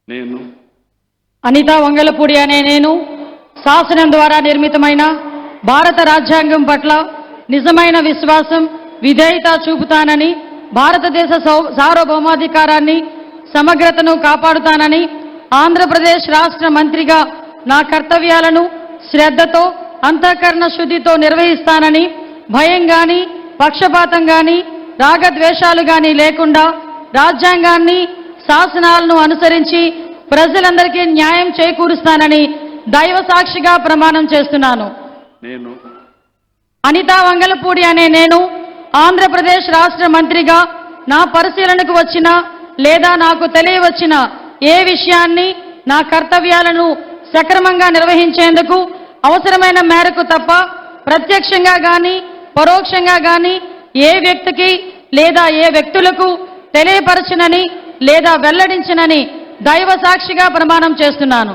నేను అనితా వంగలపూడి అనే నేను శాసనం ద్వారా నిర్మితమైన భారత రాజ్యాంగం పట్ల నిజమైన విశ్వాసం విధేయత చూపుతానని, భారతదేశ సార్వభౌమాధికారాన్ని సమగ్రతను కాపాడుతానని, ఆంధ్రప్రదేశ్ రాష్ట్ర మంత్రిగా నా కర్తవ్యాలను శ్రద్ధతో అంతఃకరణ శుద్ధితో నిర్వహిస్తానని, భయం గాని పక్షపాతం గాని రాగద్వేషాలు గాని లేకుండా రాజ్యాంగాన్ని శాసనాలను అనుసరించి ప్రజలందరికీ న్యాయం చేకూరుస్తానని దైవ సాక్షిగా ప్రమాణం చేస్తున్నాను. నేను అనితా వంగలపూడి అనే నేను ఆంధ్రప్రదేశ్ రాష్ట్ర మంత్రిగా నా పరిశీలనకు వచ్చిన లేదా నాకు తెలియవచ్చిన ఏ విషయాన్ని నా కర్తవ్యాలను సక్రమంగా నిర్వహించేందుకు అవసరమైన మేరకు తప్ప ప్రత్యక్షంగా గాని పరోక్షంగా గాని ఏ వ్యక్తికి లేదా ఏ వ్యక్తులకు తెలియపరచనని లేదా వెల్లడించనని దైవ సాక్షిగా ప్రమాణం చేస్తున్నాను.